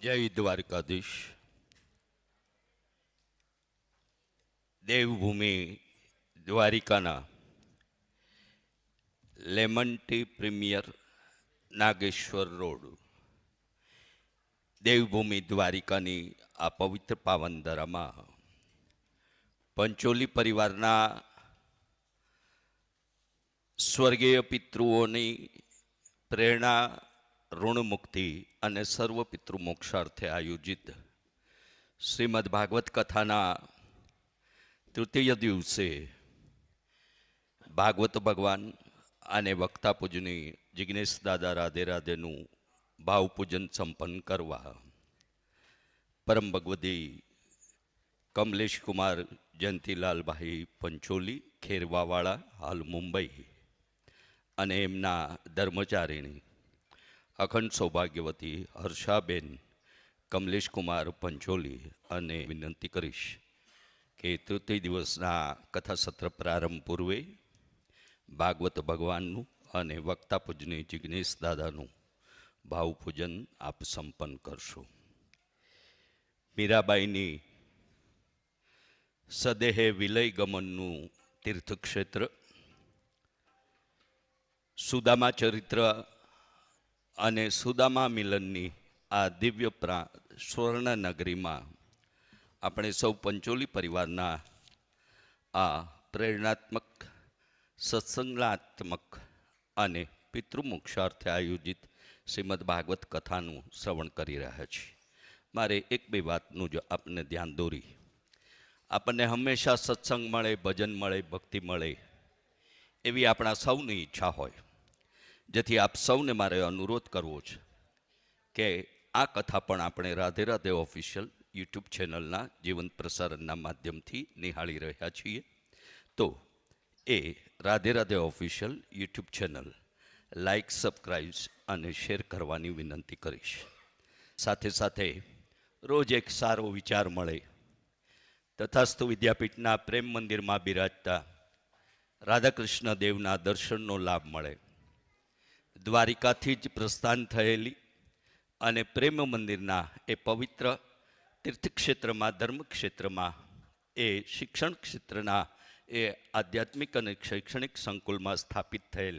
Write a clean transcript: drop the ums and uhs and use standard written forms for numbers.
જય દ્વારકાધીશ. દેવભૂમિ દ્વારિકાના lemon tree premier Nageshwar road, Devbhumi દ્વારિકાની આ પવિત્ર પાવનધરામાં પંચોલી પરિવારના સ્વર્ગીય પિતૃઓની પ્રેરણા, ઋણમુક્તિ અને સર્વ પિતૃ મોક્ષાર્થે આયોજિત શ્રીમદ ભાગવત કથાના તૃતીય દિવસે ભાગવત ભગવાન અને વક્તા પૂજની જિગ્નેશ દાદા રાધે રાધેનું ભાવપૂજન સંપન્ન કરવા પરમ ભગવદી કમલેશ કુમાર જયંતિલાલભાઈ પંચોલી ખેરવાવાળા હાલ મુંબઈ અને એમના ધર્મચારિણી અખંડ સૌભાગ્યવતી હર્ષાબેન કમલેશ કુમાર પંચોલી અને વિનંતી કરીશ કે તૃતીય દિવસના કથા સત્ર પ્રારંભ પૂર્વે ભાગવત ભગવાનનું અને વક્તા પૂજની જિગ્નેશ દાદાનું ભાવપૂજન આપ સંપન્ન કરશો. મીરાબાઈની સદેહે વિલય ગમનનું તીર્થક્ષેત્ર સુદામા ચરિત્ર અને સુદામા મિલનની આ દિવ્ય સ્વર્ણ નગરીમાં આપણે સૌ પંચોલી પરિવારના આ પ્રેરણાત્મક, સત્સંગાત્મક અને પિતૃમોક્ષાર્થે આયોજિત શ્રીમદ ભાગવત કથાનું શ્રવણ કરી રહ્યા છીએ. મારે એક બે વાતનું જ આપને ધ્યાન દોરી. આપણને હંમેશા સત્સંગ મળે, ભજન મળે, ભક્તિ મળે એવી આપણા સૌની ઈચ્છા હોય, જેથી આપ સૌને મારે અનુરોધ કરવો છે કે આ કથા પણ આપણે રાધે રાધે ઓફિશિયલ યુટ્યુબ ચેનલના જીવંત પ્રસારણના માધ્યમથી નિહાળી રહ્યા છીએ. તો એ Radhe Radhe official YouTube channel like, subscribe અને શેર કરવાની વિનંતી કરીશ. સાથે સાથે રોજ એક સારો વિચાર મળે, તથાસ્તુ વિદ્યાપીઠના પ્રેમ મંદિરમાં બિરાજતા રાધાકૃષ્ણ દેવના દર્શનનો લાભ મળે, દ્વારિકાથી જ પ્રસ્થાન થયેલી અને પ્રેમ મંદિરના એ પવિત્ર તીર્થક્ષેત્રમાં, ધર્મક્ષેત્રમાં, એ શિક્ષણ ક્ષેત્રના એ આધ્યાત્મિક અને શૈક્ષણિક સંકુલમાં સ્થાપિત થયેલ